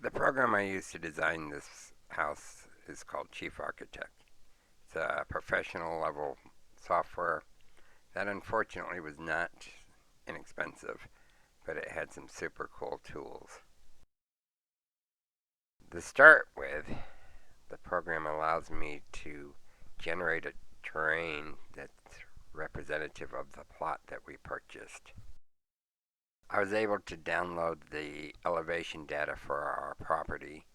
The program I used to design this house is called Chief Architect. It's a professional level software that unfortunately was not inexpensive, but it had some super cool tools. To start with, the program allows me to generate a terrain that's representative of the plot that we purchased. I was able to download the elevation data for our property.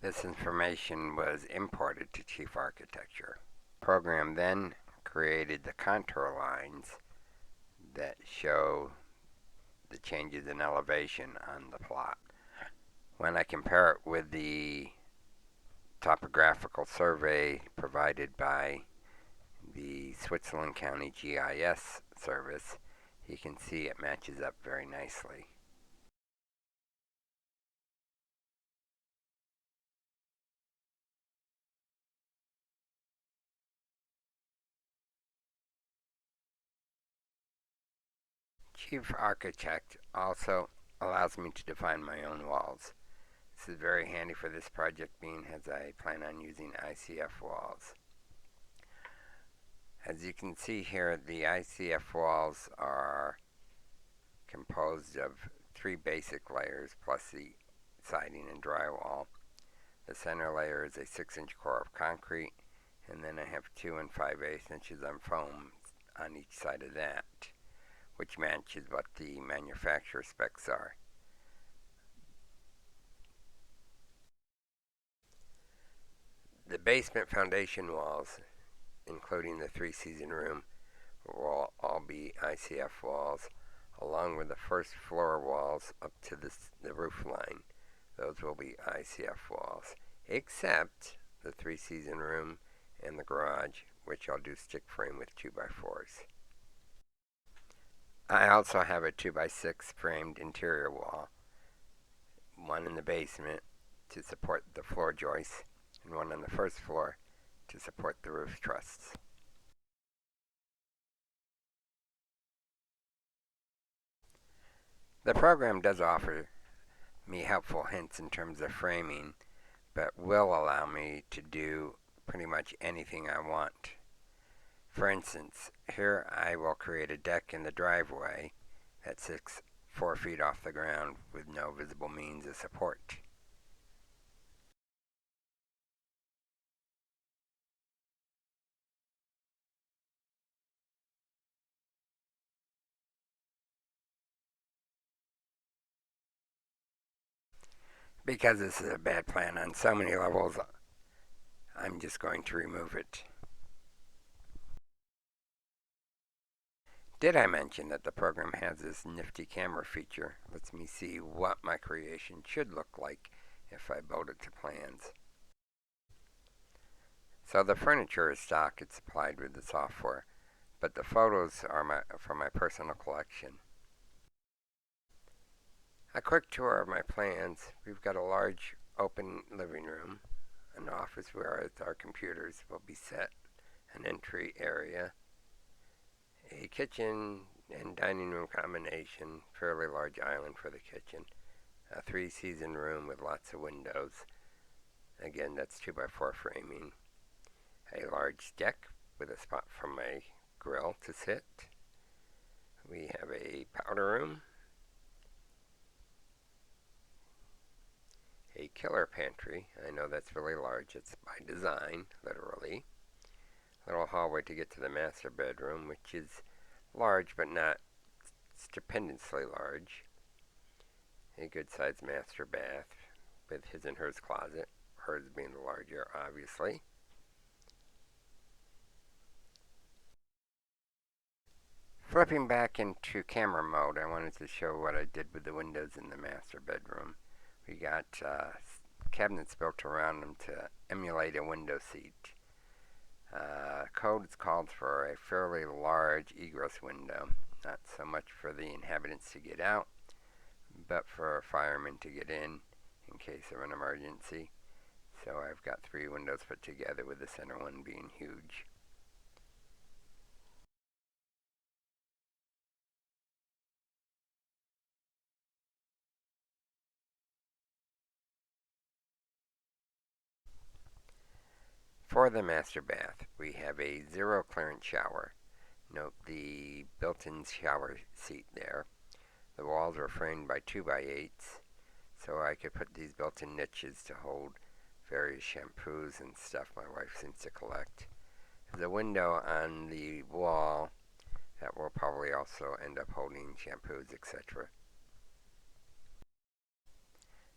This information was imported to Chief Architecture. The program then created the contour lines that show the changes in elevation on the plot. When I compare it with the topographical survey provided by the Switzerland County GIS service, you can see it matches up very nicely. Chief Architect also allows me to define my own walls. This is very handy for this project being as I plan on using ICF walls. As you can see here, the ICF walls are composed of 3 basic layers plus the siding and drywall. The center layer is a 6-inch core of concrete, and then I have 2 and 5/8 inches of foam on each side of that, which matches what the manufacturer specs are. The basement foundation walls, including the 3-season room, will all be ICF walls, along with the first floor walls up to the roof line. Those will be ICF walls, except the 3-season room and the garage, which I'll do stick frame with 2x4s. I also have a 2x6 framed interior wall, one in the basement to support the floor joists, and one on the first floor to support the roof trusses. The program does offer me helpful hints in terms of framing, but will allow me to do pretty much anything I want. For instance, here I will create a deck in the driveway that sits 4 feet off the ground with no visible means of support. Because this is a bad plan on so many levels, I'm just going to remove it. Did I mention that the program has this nifty camera feature? Lets me see what my creation should look like if I build it to plans. So the furniture is stock, it's supplied with the software, but the photos are from my personal collection. A quick tour of my plans. We've got a large open living room, an office where our computers will be set, an entry area, a kitchen and dining room combination, fairly large island for the kitchen, a 3-season room with lots of windows. Again, that's 2x4 framing. A large deck with a spot for my grill to sit. We have a powder room, a killer pantry. I know that's really large. It's by design, literally. Little hallway to get to the master bedroom, which is large but not stupendously large. A good-sized master bath with his and hers closet, hers being the larger, obviously. Flipping back into camera mode, I wanted to show what I did with the windows in the master bedroom. We got cabinets built around them to emulate a window seat. Code is called for a fairly large egress window, not so much for the inhabitants to get out, but for firemen to get in case of an emergency. So I've got 3 windows put together with the center one being huge. For the master bath, we have a zero clearance shower. Note the built-in shower seat there. The walls are framed by 2x8s, so I could put these built-in niches to hold various shampoos and stuff my wife seems to collect. There's a window on the wall that will probably also end up holding shampoos, etc.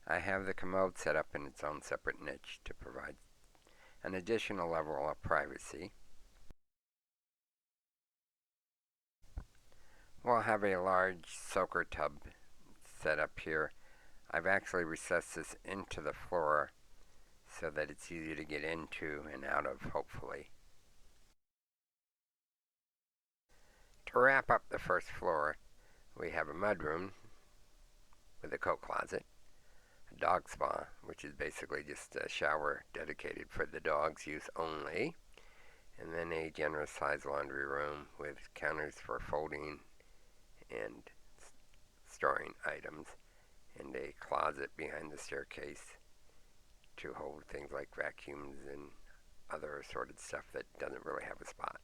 I have the commode set up in its own separate niche to provide an additional level of privacy. We'll have a large soaker tub set up here. I've actually recessed this into the floor so that it's easy to get into and out of, hopefully. To wrap up the first floor, we have a mudroom with a coat closet, a dog spa, which is basically just a shower dedicated for the dog's use only, and then a generous sized laundry room with counters for folding and storing items, and a closet behind the staircase to hold things like vacuums and other assorted stuff that doesn't really have a spot.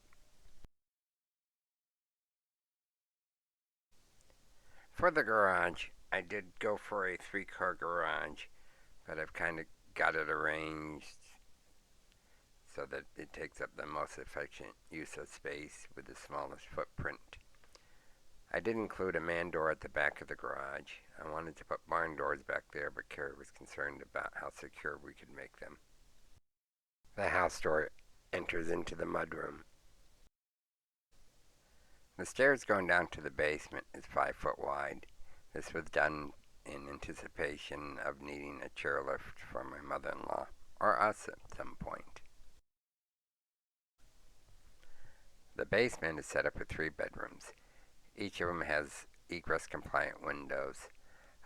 For the garage, I did go for a 3-car garage, but I've kind of got it arranged so that it takes up the most efficient use of space with the smallest footprint. I did include a man door at the back of the garage. I wanted to put barn doors back there, but Carrie was concerned about how secure we could make them. The house door enters into the mudroom. The stairs going down to the basement is 5 foot wide. This was done in anticipation of needing a chairlift for my mother-in-law, or us at some point. The basement is set up with 3 bedrooms. Each of them has egress-compliant windows.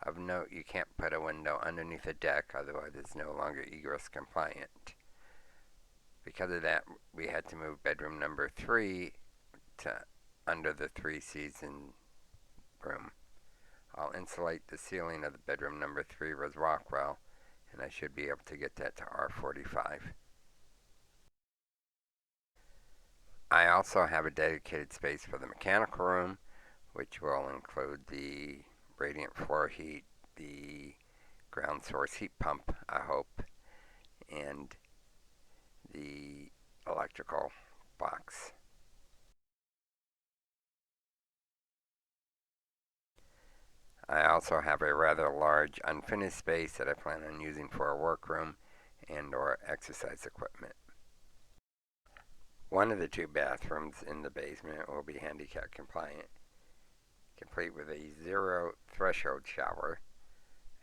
Of note, you can't put a window underneath a deck, otherwise it's no longer egress-compliant. Because of that, we had to move bedroom number 3 to under the 3-season room. I'll insulate the ceiling of the bedroom number 3 with Rockwell, and I should be able to get that to R45. I also have a dedicated space for the mechanical room, which will include the radiant floor heat, the ground source heat pump, I hope, and the electrical box. I also have a rather large unfinished space that I plan on using for a workroom and or exercise equipment. One of the 2 bathrooms in the basement will be handicap compliant, complete with a 0 threshold shower,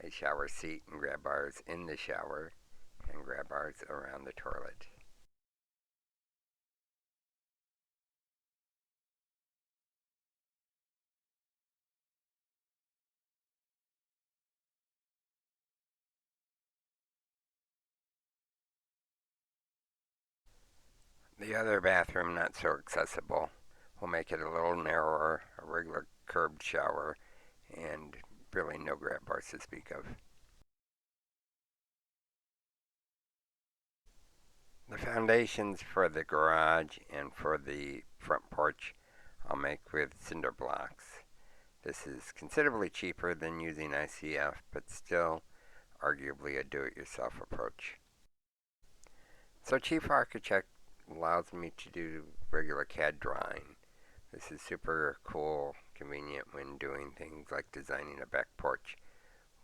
a shower seat and grab bars in the shower, and grab bars around the toilet. The other bathroom, not so accessible, will make it a little narrower, a regular curved shower, and really no grab bars to speak of. The foundations for the garage and for the front porch I'll make with cinder blocks. This is considerably cheaper than using ICF, but still arguably a do-it-yourself approach. So Chief Architect allows me to do regular CAD drawing. This is super cool, convenient when doing things like designing a back porch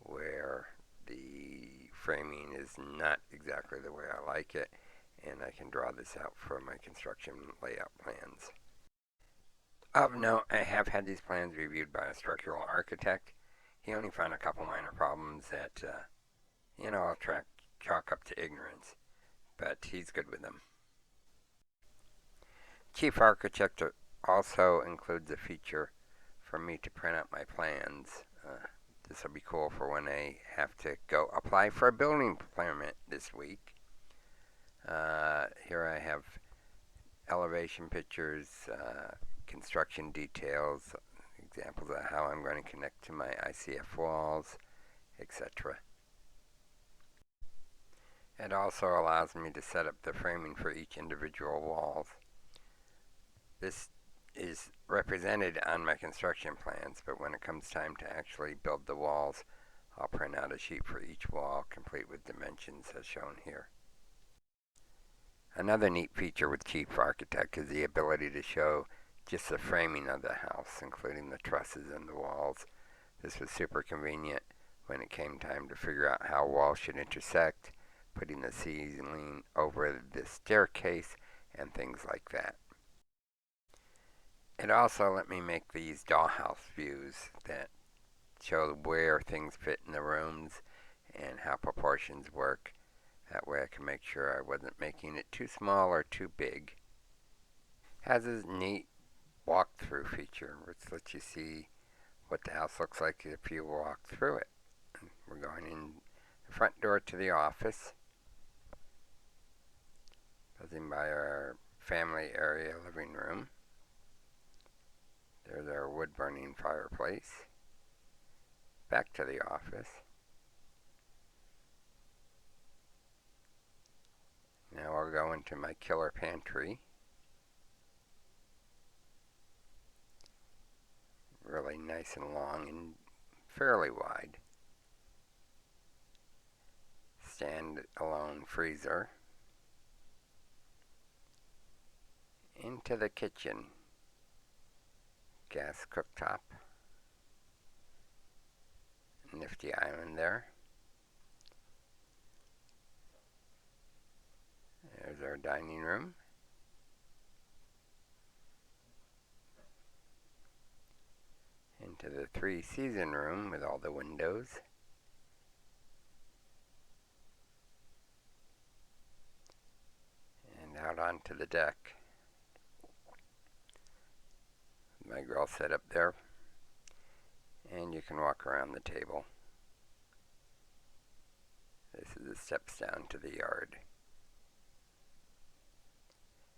where the framing is not exactly the way I like it, and I can draw this out for my construction layout plans. Of note, I have had these plans reviewed by a structural architect. He only found a couple minor problems that, I'll chalk up to ignorance, but he's good with them. Chief Architect also includes a feature for me to print out my plans. This will be cool for when I have to go apply for a building permit this week. Here I have elevation pictures, construction details, examples of how I'm going to connect to my ICF walls, etc. It also allows me to set up the framing for each individual walls. This is represented on my construction plans, but when it comes time to actually build the walls, I'll print out a sheet for each wall, complete with dimensions as shown here. Another neat feature with Chief Architect is the ability to show just the framing of the house, including the trusses and the walls. This was super convenient when it came time to figure out how walls should intersect, putting the ceiling over the staircase, and things like that. It also let me make these dollhouse views that show where things fit in the rooms and how proportions work. That way I can make sure I wasn't making it too small or too big. Has this neat walkthrough feature, which lets you see what the house looks like if you walk through it. We're going in the front door to the office, buzzing by our family area living room. There's our wood-burning fireplace. Back to the office. Now I'll go into my killer pantry. Really nice and long and fairly wide. Stand-alone freezer. Into the kitchen. Gas cooktop. Nifty island there. There's our dining room. Into the 3-season room with all the windows. And out onto the deck. My grill set up there. And you can walk around the table. This is the steps down to the yard.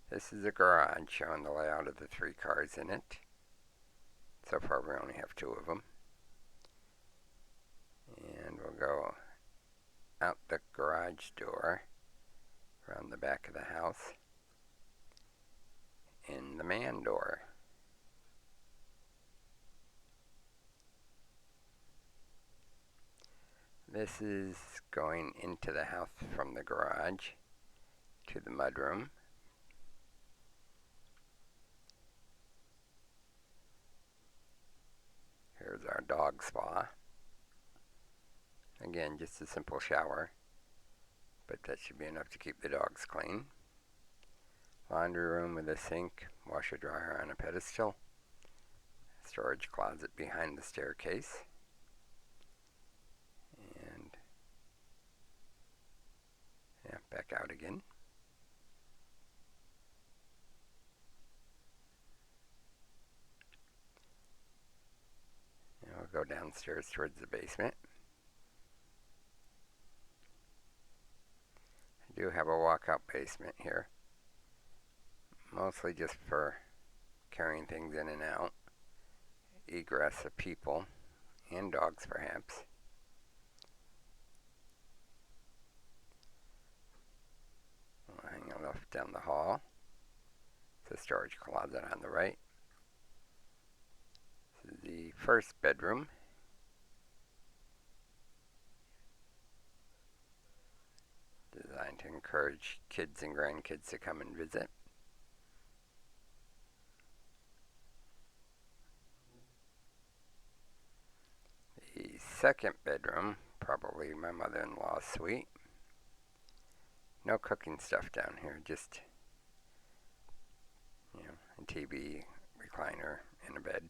This is the garage showing the layout of the 3 cars in it. So far we only have 2 of them. And we'll go out the garage door, around the back of the house, in the man door. This is going into the house from the garage to the mudroom. Here's our dog spa. Again, just a simple shower, but that should be enough to keep the dogs clean. Laundry room with a sink, washer dryer on a pedestal, storage closet behind the staircase, and back out again. And we'll go downstairs towards the basement. I do have a walkout basement here, mostly just for carrying things in and out, egress of people and dogs perhaps. We'll hang a lift down the hall. It's a storage closet on the right. This is the first bedroom. Designed to encourage kids and grandkids to come and visit. The second bedroom, probably my mother-in-law's suite. No cooking stuff down here, just a TV, recliner, and a bed.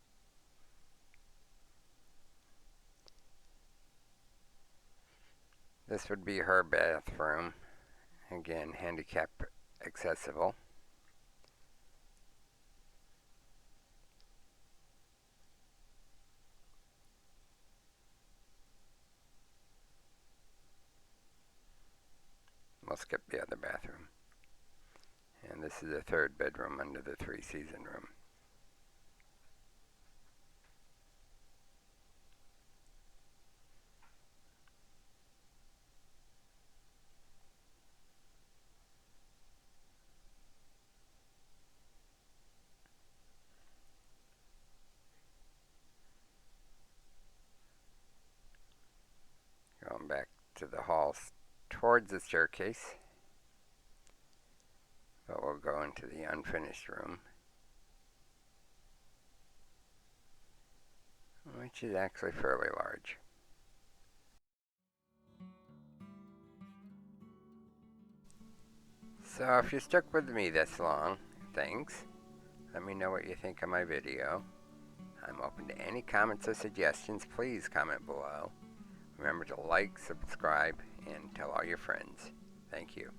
This would be her bathroom. Again, handicap accessible. We'll skip the other bathroom. And this is the third bedroom under the 3-season room. to the hall towards the staircase, but we'll go into the unfinished room, which is actually fairly large. So if you stuck with me this long, thanks. Let me know what you think of my video. I'm open to any comments or suggestions. Please comment below. Remember to like, subscribe, and tell all your friends. Thank you.